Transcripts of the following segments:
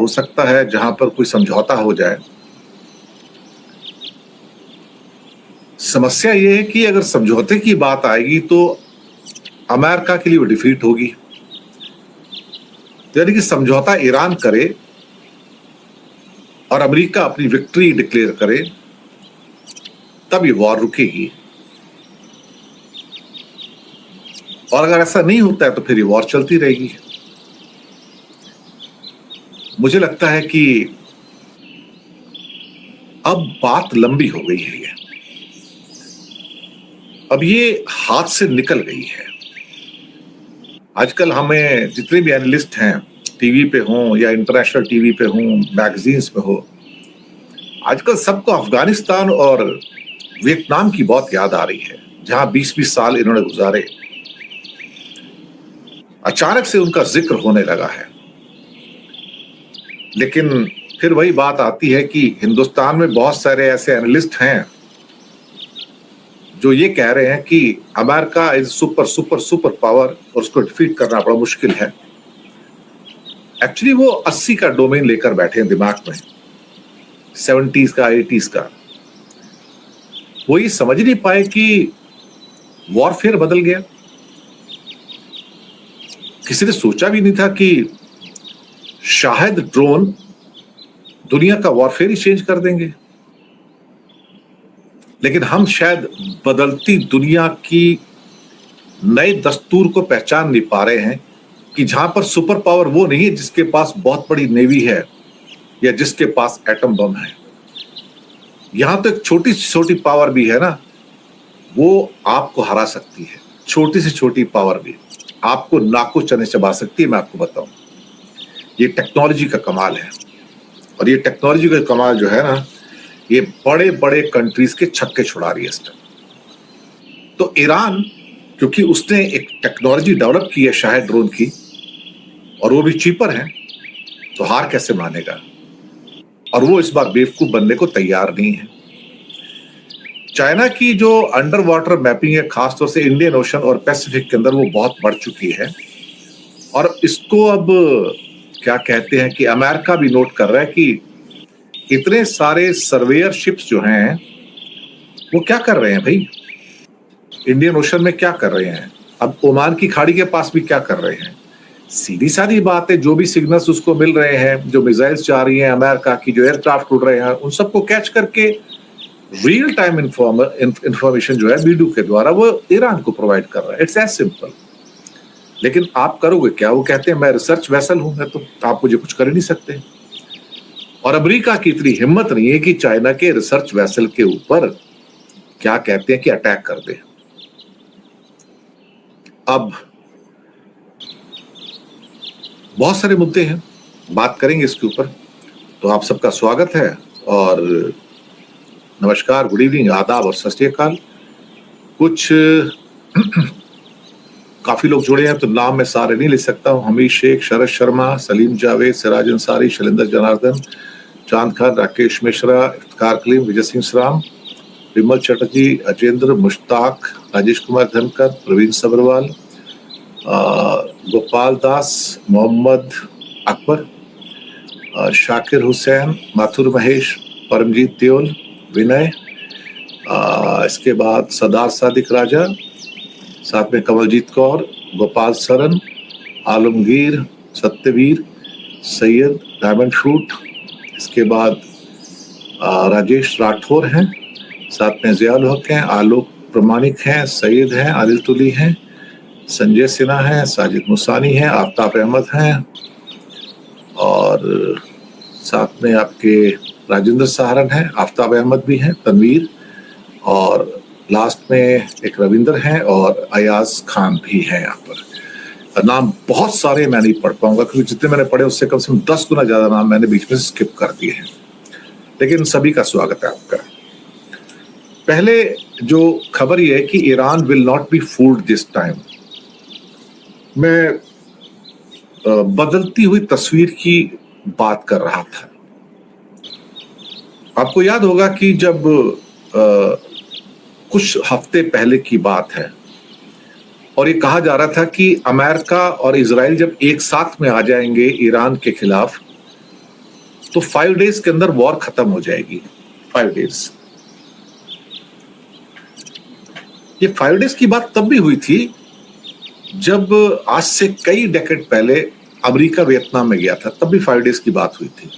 हो सकता है जहां पर कोई समझौता हो जाए। समस्या यह है कि अगर समझौते की बात आएगी तो अमेरिका के लिए वो डिफीट होगी। यानी कि समझौता ईरान करे और अमेरिका अपनी विक्ट्री डिक्लेयर करे तब ये वॉर रुकेगी, और अगर ऐसा नहीं होता है तो फिर ये वॉर चलती रहेगी। मुझे लगता है कि अब बात लंबी हो गई है, अब ये हाथ से निकल गई है। आजकल हमें जितने भी एनालिस्ट हैं, टीवी पे हों या इंटरनेशनल टीवी पे हों, मैगजीन्स में हो, आजकल सबको अफगानिस्तान और वियतनाम की बहुत याद आ रही है, जहां 20-20 साल इन्होंने गुजारे। अचानक से उनका जिक्र होने लगा है। लेकिन फिर वही बात आती है कि हिंदुस्तान में बहुत सारे ऐसे एनालिस्ट हैं जो ये कह रहे हैं कि America is super super super power और उसको डिफीट करना बड़ा मुश्किल है। एक्चुअली वो 80 का डोमेन लेकर बैठे हैं दिमाग में, 70s का, 80s का। वो ये समझ नहीं पाए कि वॉरफेयर बदल गया। किसी ने सोचा भी नहीं था कि शायद ड्रोन दुनिया का वॉरफेयर ही चेंज कर देंगे। लेकिन हम शायद बदलती दुनिया की नए दस्तूर को पहचान नहीं पा रहे हैं कि जहां पर सुपर पावर वो नहीं है जिसके पास बहुत बड़ी नेवी है या जिसके पास एटम बम है। यहां तो एक छोटी से छोटी पावर भी है ना, वो आपको हरा सकती है। छोटी से छोटी पावर भी आपको नाकों चने चबा सकती है। मैं आपको बताऊं, ये टेक्नोलॉजी का कमाल है। और ये टेक्नोलॉजी का कमाल जो है ना, ये बड़े बड़े कंट्रीज के छक्के छुड़ा रही है इस टाइम। तो ईरान, क्योंकि उसने एक टेक्नोलॉजी डेवलप की है शायद ड्रोन की, और वो भी चीपर है, तो हार कैसे मानेगा। और वो इस बार बेवकूफ बनने को तैयार नहीं है। चाइना की जो अंडर वाटर मैपिंग है, खासतौर से इंडियन ओशन और पैसिफिक के अंदर, वो बहुत बढ़ चुकी है। और इसको अब क्या कहते हैं कि अमेरिका भी नोट कर रहा है कि इतने सारे सर्वेयर शिप्स जो हैं वो क्या कर रहे हैं भाई, इंडियन ओशन में क्या कर रहे हैं, अब ओमान की खाड़ी के पास भी क्या कर रहे हैं। सीधी सादी बात है, जो भी सिग्नल्स उसको मिल रहे हैं, जो मिसाइल्स जा रही हैं अमेरिका की, जो एयरक्राफ्ट उड़ रहे हैं, उन सबको कैच करके रियल टाइम इंफॉर्मेशन जो है बीडू के द्वारा वो ईरान को प्रोवाइड कर रहा है। It's as simple. लेकिन आप करोगे क्या? वो कहते हैं मैं रिसर्च वेसल हूं, मैं तो आप मुझे कुछ कर ही नहीं सकते। और अमेरिका की इतनी हिम्मत नहीं है कि चाइना के रिसर्च वेसल के ऊपर क्या कहते हैं कि अटैक कर दे। अब बहुत सारे मुद्दे हैं, बात करेंगे इसके ऊपर। तो आप सबका स्वागत है और नमस्कार, गुड इवनिंग, आदाब और सत श्री अकाल। कुछ काफी लोग जुड़े हैं तो नाम मैं सारे नहीं लिख सकता हूँ। हमीश शेख, शरद शर्मा, सलीम जावेद, सिराज अंसारी, शैलेंद्र जनार्दन, चांद खान, राकेश मिश्रा, इफ्तिखार कलीम, विजय सिंह सराम, विमल चटर्जी, अजेंद्र, मुश्ताक, राजेश कुमार धनकर, प्रवीण सबरवाल, गोपाल दास, मोहम्मद अकबर, शाकिर हुसैन, माथुर महेश, परमजीत देओल, विनय, इसके बाद सदार सादिक राजा, साथ में कमलजीत कौर, गोपाल सरन, आलमगीर, सत्यवीर, सैयद, डायमंड फ्रूट, इसके बाद राजेश राठौर हैं, साथ में जियाउल हक हैं, आलोक प्रमाणिक हैं, सैयद हैं, आदिल तुली हैं, संजय सिन्हा हैं, साजिद मुसानी हैं, आफ्ताब अहमद हैं, और साथ में आपके राजेंद्र सहारन हैं, आफ्ताब अहमद भी हैं, तनवीर, और लास्ट में एक रविंदर हैं और अयाज खान भी हैं। यहाँ पर नाम बहुत सारे मैं नहीं पढ़ पाऊंगा क्योंकि जितने मैंने पढ़े उससे कम से कम 10 गुना ज्यादा नाम मैंने बीच में स्किप कर दिए हैं। लेकिन सभी का स्वागत है आपका। पहले जो खबर ये है कि Iran will not be fooled this time. मैं बदलती हुई तस्वीर की बात कर रहा था। आपको याद होगा कि जब कुछ हफ्ते पहले की बात है और ये कहा जा रहा था कि अमेरिका और इजराइल जब एक साथ में आ जाएंगे ईरान के खिलाफ तो 5 डेज के अंदर वॉर खत्म हो जाएगी। 5 डेज। ये 5 डेज की बात तब भी हुई थी जब आज से कई डेकेड पहले अमेरिका वियतनाम में गया था, तब भी 5 डेज की बात हुई थी।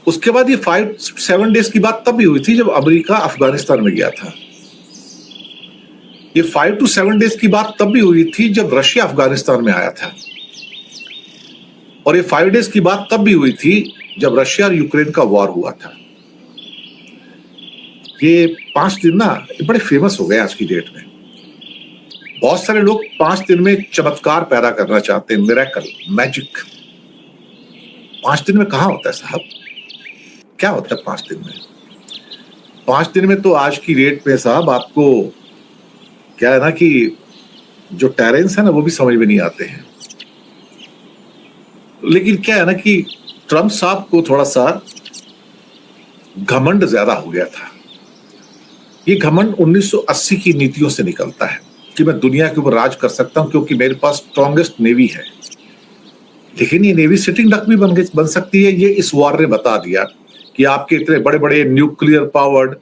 उसके बाद ये 5-7 डेज की बात तब भी हुई थी जब अमेरिका अफगानिस्तान में गया था। ये 5 to 7 डेज की बात तब भी हुई थी जब रशिया अफगानिस्तान में आया था। और ये 5 डेज की बात तब भी हुई थी जब रशिया और यूक्रेन का वॉर हुआ था। ये 5 दिन ना ये बड़े फेमस हो गए आज की डेट में। बहुत सारे लोग 5 दिन में चमत्कार पैदा करना चाहते हैं, मिरेकल, मैजिक। 5 दिन में कहां होता है साहब? क्या होता है 5 दिन में? 5 दिन में तो आज की डेट में साहब आपको क्या है ना कि जो टेरेंस है ना वो भी समझ में नहीं आते हैं। लेकिन क्या है ना कि ट्रम्प साहब को थोड़ा सा घमंड ज्यादा हो गया था। ये घमंड 1980 की नीतियों से निकलता है कि मैं दुनिया के ऊपर राज कर सकता हूं क्योंकि मेरे पास स्ट्रॉन्गेस्ट नेवी है। लेकिन ये नेवी सिटिंग डक भी बन सकती है। ये इस वॉर ने बता दिया कि आपके इतने बड़े बड़े न्यूक्लियर पावर्ड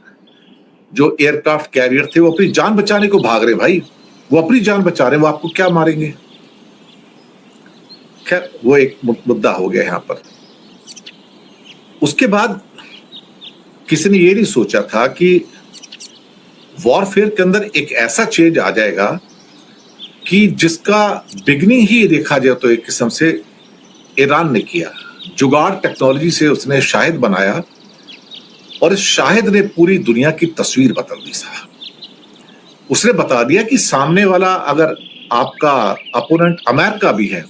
जो एयरक्राफ्ट कैरियर थे वो अपनी जान बचाने को भाग रहे। भाई वो अपनी जान बचा रहे, वो आपको क्या मारेंगे? खैर वो एक मुद्दा हो गया यहां पर। उसके बाद किसी ने ये नहीं सोचा था कि वॉरफेयर के अंदर एक ऐसा चेंज आ जाएगा कि जिसका बिगनिंग ही देखा जाए तो एक किस्म से ईरान ने किया। जुगाड़ टेक्नोलॉजी से उसने शाहिद बनाया और इस शाहिद ने पूरी दुनिया की तस्वीर बदल दी साहब। उसने बता दिया कि सामने वाला अगर आपका अपोनेंट अमेरिका भी है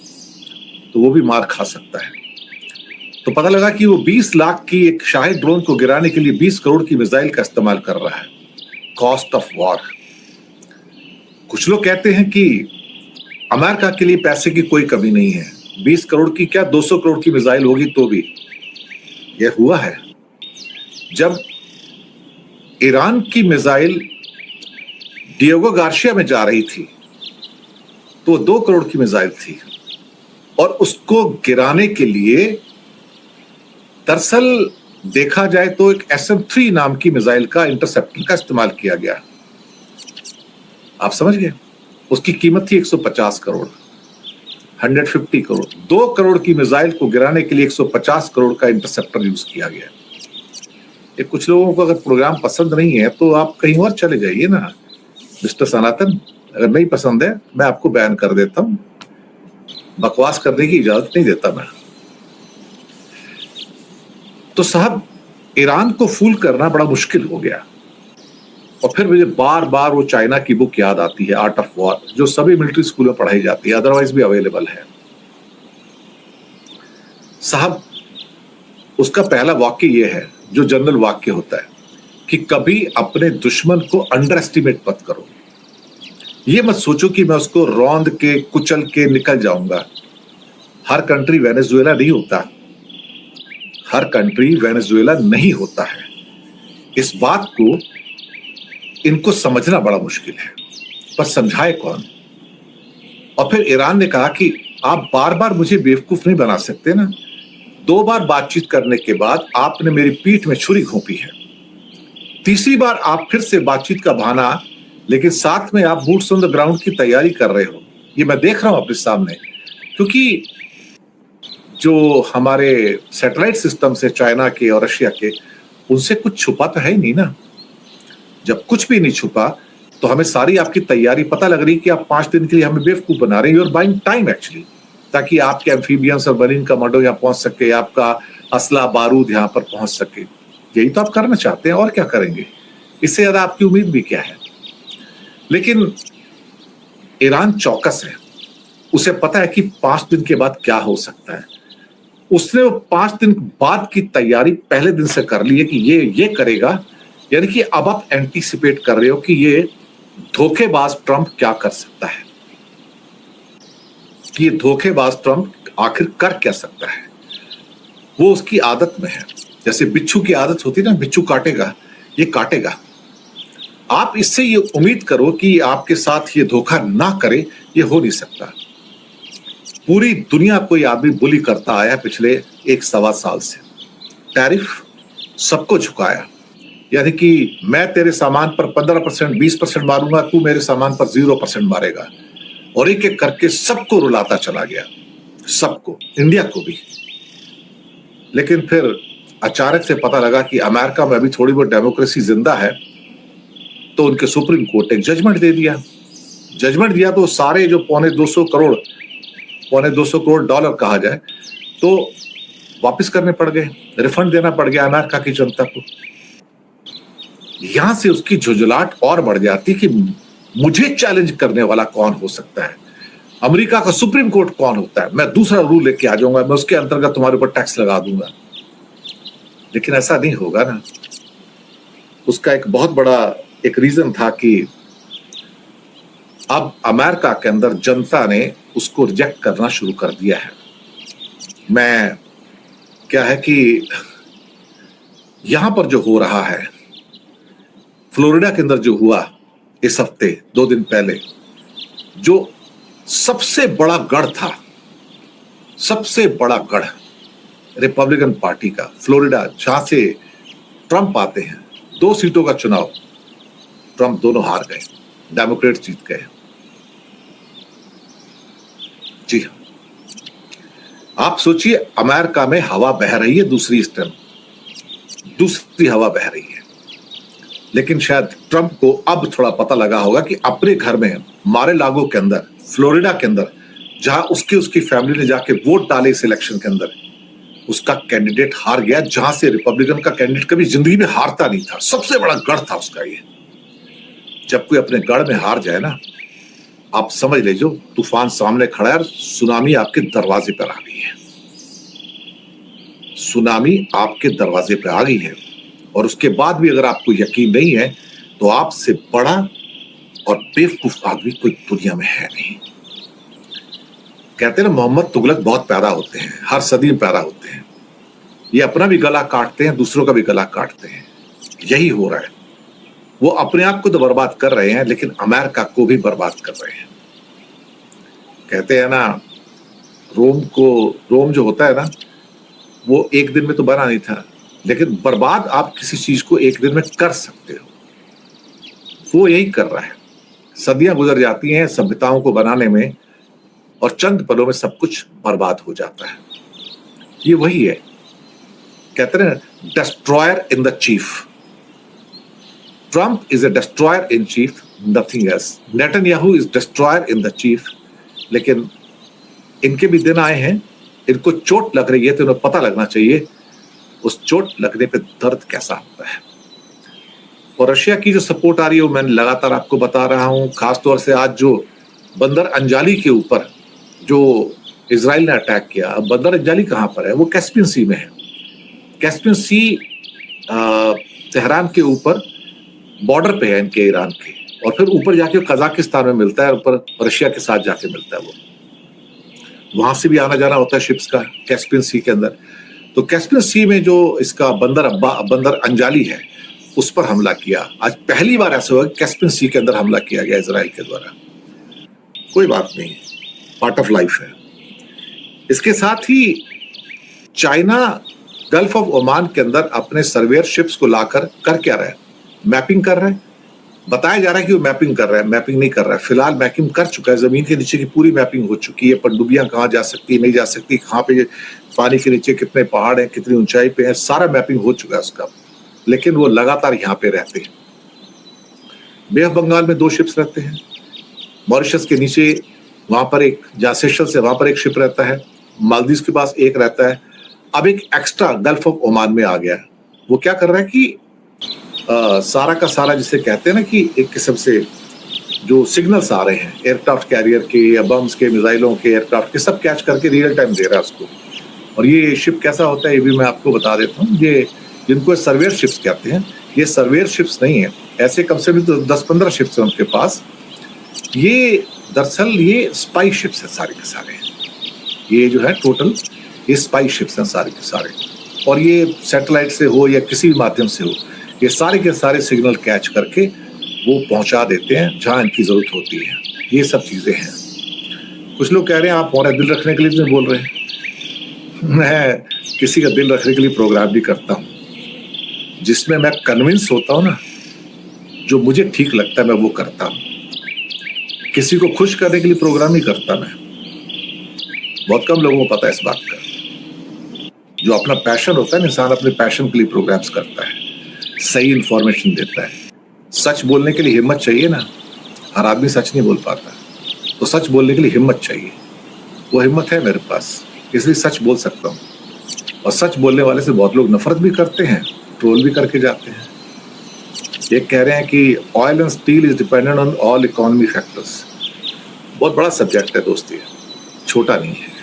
तो वो भी मार खा सकता है। तो पता लगा कि वो 20 लाख की एक शाहिद ड्रोन को गिराने के लिए 20 करोड़ की मिसाइल का इस्तेमाल कर रहा है। Cost of war. कुछ लोग कहते हैं कि अमेरिका के लिए पैसे की कोई कमी नहीं है। 20 करोड़ की क्या 200 करोड़ की मिसाइल होगी तो भी। यह हुआ है जब ईरान की मिसाइल डिएगो गार्सिया में जा रही थी तो 2 करोड़ की मिसाइल थी और उसको गिराने के लिए दरअसल देखा जाए तो एक SM-3 नाम की मिसाइल का इंटरसेप्टर का इस्तेमाल किया गया। आप समझ गए? उसकी कीमत थी 150 करोड़, 150 करोड़। 2 करोड़ की मिसाइल को गिराने के लिए 150 करोड़ का इंटरसेप्टर यूज किया गया। ये कुछ लोगों को अगर प्रोग्राम पसंद नहीं है तो आप कहीं और चले जाइए ना मिस्टर सनातन। अगर नहीं पसंद है मैं आपको बैन कर देता हूं। बकवास करने की इजाजत नहीं देता मैं। तो साहब ईरान को फूल करना बड़ा मुश्किल हो गया। और फिर मुझे बार बार वो चाइना की बुक याद आती है, आर्ट ऑफ वॉर, जो सभी मिलिट्री स्कूल में पढ़ाई जाती है, अदरवाइज भी अवेलेबल है साहब। उसका पहला वाक्य ये है जो जनरल वाक्य होता है कि कभी अपने दुश्मन को अंडर एस्टिमेट मत करो। ये मत सोचो कि मैं उसको रौंद के कुचल के निकल जाऊंगा। हर कंट्री वेनेजुएला नहीं होता। हर कंट्री वेनेजुएला नहीं होता है। इस बात को इनको समझना बड़ा मुश्किल है, पर समझाए कौन? और फिर ईरान ने कहा कि आप बार बार मुझे बेवकूफ नहीं बना सकते ना। 2 बार बातचीत करने के बाद आपने मेरी पीठ में छुरी घोंपी है। तीसरी बार आप फिर से बातचीत का बहाना, लेकिन साथ में आप बूट्स ऑन द ग्राउंड की तैयारी कर रहे हो। ये मैं देख रहा हूं अपने सामने, क्योंकि जो हमारे सैटेलाइट सिस्टम से चाइना के और रशिया के, उनसे कुछ छुपा तो है ही नहीं ना। जब कुछ भी नहीं छुपा तो हमें सारी आपकी तैयारी पता लग रही कि आप 5 दिन के लिए हमें बेवकूफ बना रहे हैं। You are buying time actually, ताकि आपके एम्फीबियंस और मरीन कमांडो यहाँ पहुंच सके, आपका असला बारूद यहाँ पर पहुंच सके। यही तो आप करना चाहते हैं, और क्या करेंगे? इससे ज्यादा आपकी उम्मीद भी क्या है? लेकिन ईरान चौकस है। उसे पता है कि 5 दिन के बाद क्या हो सकता है। उसने वो 5 दिन बाद की तैयारी पहले दिन से कर ली है कि ये करेगा। यानी कि अब आप एंटीसिपेट कर रहे हो कि ये धोखेबाज ट्रंप क्या कर सकता है, कि ये धोखेबाज ट्रंप आखिर कर क्या सकता है। वो उसकी आदत में है। जैसे बिच्छू की आदत होती है ना, बिच्छू काटेगा, ये काटेगा। आप इससे ये उम्मीद करो कि आपके साथ ये धोखा ना करे, ये हो नहीं सकता। पूरी दुनिया को ये आदमी बुली करता आया पिछले 1-1.25 साल से। टैरिफ सबको झुकाया, यानी कि मैं तेरे सामान पर 15%, 20% मारूंगा, तू मेरे सामान पर 0% मारेगा, और एक एक करके सबको रुलाता चला गया, सबको, इंडिया को भी। लेकिन फिर अचानक से पता लगा कि अमेरिका में अभी थोड़ी बहुत डेमोक्रेसी जिंदा है, तो उनके सुप्रीम कोर्ट एक जजमेंट दे दिया। जजमेंट दिया तो सारे जो पौने 200 करोड़ डॉलर कहा जाए, तो वापस करने पड़ गए, रिफंड देना पड़ गया अमेरिका की जनता को। यहां से उसकी झुंझुलाहट और बढ़ जाती कि मुझे चैलेंज करने वाला कौन हो सकता है, अमेरिका का सुप्रीम कोर्ट कौन होता है, मैं दूसरा रूल लेके आ जाऊंगा, मैं उसके अंतर्गत तुम्हारे ऊपर टैक्स लगा दूंगा। लेकिन ऐसा नहीं होगा ना। उसका एक बहुत बड़ा एक रीजन था कि अब अमेरिका के अंदर जनता ने उसको रिजेक्ट करना शुरू कर दिया है। मैं क्या है कि यहां पर जो हो रहा है, फ्लोरिडा के अंदर जो हुआ इस हफ्ते 2 दिन पहले, जो सबसे बड़ा गढ़ था, सबसे बड़ा गढ़ रिपब्लिकन पार्टी का, फ्लोरिडा, जहां से ट्रंप आते हैं, 2 सीटों का चुनाव ट्रंप दोनों हार गए, डेमोक्रेट जीत गए। जी हाँ, आप सोचिए अमेरिका में हवा बह रही है, दूसरी हवा बह रही है। लेकिन शायद ट्रंप को अब थोड़ा पता लगा होगा कि अपने घर में मारे लागो के अंदर, फ्लोरिडा के अंदर, जहां उसकी फैमिली ने जाके वोट डाले इस इलेक्शन के अंदर, उसका कैंडिडेट हार गया, जहां से रिपब्लिकन का कैंडिडेट कभी जिंदगी में हारता नहीं था। सबसे बड़ा गढ़ था उसका ये। जब कोई अपने गढ़ में हार जाए ना, आप समझ लीजिए तूफान सामने खड़ा है, सुनामी आपके दरवाजे पर आ गई है, सुनामी आपके दरवाजे पर आ गई है। और उसके बाद भी अगर आपको यकीन नहीं है, तो आपसे बड़ा और बेवकूफ आदमी कोई दुनिया में है नहीं। कहते हैं ना, मोहम्मद तुगलक बहुत पैदा होते हैं, हर सदी में पैदा होते हैं। ये अपना भी गला काटते हैं, दूसरों का भी गला काटते हैं। यही हो रहा है। वो अपने आप को तो बर्बाद कर रहे हैं, लेकिन अमेरिका को भी बर्बाद कर रहे हैं। कहते हैं ना, रोम जो होता है ना, वो एक दिन में तो बना नहीं था, लेकिन बर्बाद आप किसी चीज को एक दिन में कर सकते हो। वो यही कर रहा है। सदियां गुजर जाती हैं सभ्यताओं को बनाने में, और चंद पलों में सब कुछ बर्बाद हो जाता है। ये वही है, कहते हैं destroyer in the chief. Trump is a destroyer in chief, nothing else. Netanyahu is destroyer in the chief. लेकिन इनके भी दिन आए हैं, इनको चोट लग रही है तो इन्हें पता लगना चाहिए उस चोट लगने पे दर्द कैसा होता है। और रशिया की जो सपोर्ट आ रही है, वो मैंने लगातार आपको बता रहा हूं। खासतौर से आज जो बंदर अंजाली के ऊपर जो इजराइल ने अटैक किया, अब बंदर अंजाली कहां पर है? वो कैस्पियन सी में है। कैस्पियन सी तेहरान के ऊपर बॉर्डर पे है इनके, ईरान के, और फिर ऊपर जाके कजाकिस्तान में मिलता है, ऊपर रशिया के साथ जाके मिलता है। वो वहां से भी आना जाना होता है शिप्स का कैस्पियन सी के अंदर। तो कैस्पियन सी में जो इसका बंदर अंजाली है, उस पर हमला किया। आज पहली बार ऐसा हुआ कि कैस्पियन सी के अंदर हमला किया गया इजराइल के द्वारा। कोई बात नहीं, पार्ट ऑफ लाइफ है। इसके साथ ही चाइना गल्फ ऑफ ओमान के अंदर अपने सर्वेयर शिप्स को लाकर कर क्या रहा है? मैपिंग कर रहा है। बताया जा रहा है कि वो मैपिंग कर रहा है, मैपिंग नहीं कर रहा है। फिलहाल मैपिंग कर चुका है, जमीन के नीचे की पूरी मैपिंग हो चुकी है। पनडुब्बियां कहाँ जा सकती है, नहीं जा सकती, कहाँ पे पानी के नीचे कितने पहाड़ हैं, कितनी ऊंचाई पे है, सारा मैपिंग हो चुका है उसका। लेकिन वो लगातार यहाँ पे रहते हैं। बे ऑफ बंगाल में 2 शिप्स रहते हैं, मॉरिशस के नीचे वहां पर एक, जहाँ सेशल्स से वहां पर एक शिप रहता है, मालदीव के पास एक रहता है। अब एक एक्स्ट्रा गल्फ ऑफ ओमान में आ गया है। वो क्या कर रहा है कि सारा का सारा, जिसे कहते हैं ना कि एक किस्म से जो सिग्नल्स आ रहे हैं एयरक्राफ्ट कैरियर के या बम्स के, मिसाइलों के, एयरक्राफ्ट के, सब कैच करके रियल टाइम दे रहा है उसको। और ये शिप कैसा होता है ये भी मैं आपको बता देता हूँ। ये जिनको सर्वेयर शिप्स कहते हैं, ये सर्वेयर शिप्स नहीं है, ऐसे कम से कम 10-15 शिप्स हैं उनके पास। ये दरअसल ये स्पाई शिप्स हैं सारे के सारे। ये जो है टोटल ये स्पाई शिप्स हैं सारे के सारे। और ये सैटेलाइट से हो या किसी भी माध्यम से हो, ये सारे के सारे सिग्नल कैच करके वो पहुंचा देते हैं जहां इनकी जरूरत होती है। ये सब चीजें हैं। कुछ लोग कह रहे हैं आप हमारा दिल रखने के लिए बोल रहे हैं। मैं किसी का दिल रखने के लिए प्रोग्राम भी करता हूं। जिसमें मैं कन्विंस होता हूं ना, जो मुझे ठीक लगता है मैं वो करता हूं। किसी को खुश करने के लिए प्रोग्राम नहीं करता मैं। बहुत कम लोगों को पता है इस बात का। जो अपना पैशन होता है ना, इंसान अपने पैशन के लिए प्रोग्राम्स करता है, सही इंफॉर्मेशन देता है। सच बोलने के लिए हिम्मत चाहिए ना, हर आदमी सच नहीं बोल पाता, तो सच बोलने के लिए हिम्मत चाहिए। वो हिम्मत है मेरे पास, इसलिए सच बोल सकता हूँ। और सच बोलने वाले से बहुत लोग नफरत भी करते हैं, ट्रोल भी करके जाते हैं। ये कह रहे हैं कि oil and steel is dependent on all economy factors. बहुत बड़ा सब्जेक्ट है दोस्ती, छोटा नहीं है।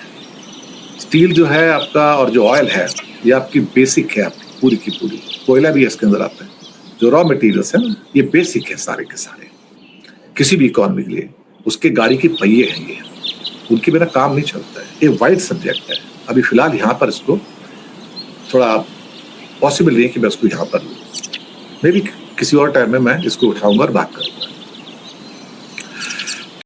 स्टील जो है आपका और जो ऑयल है, ये आपकी बेसिक है, आपकी पूरी की पूरी। कोयला भी इसके अंदर आता है। जो रॉ मटेरियल्स है ना, ये बेसिक है सारे के सारे, किसी भी इकोनॉमी के लिए। उसके गाड़ी के पहिए हैं ये, उनके बिना काम नहीं चलता है। ये वाइड सब्जेक्ट है। अभी फिलहाल यहाँ पर इसको थोड़ा पॉसिबल नहीं है कि मैं उसको यहाँ पर लूँ। मे बी किसी और टाइम में मैं इसको उठाऊंगा और बात करूँगा।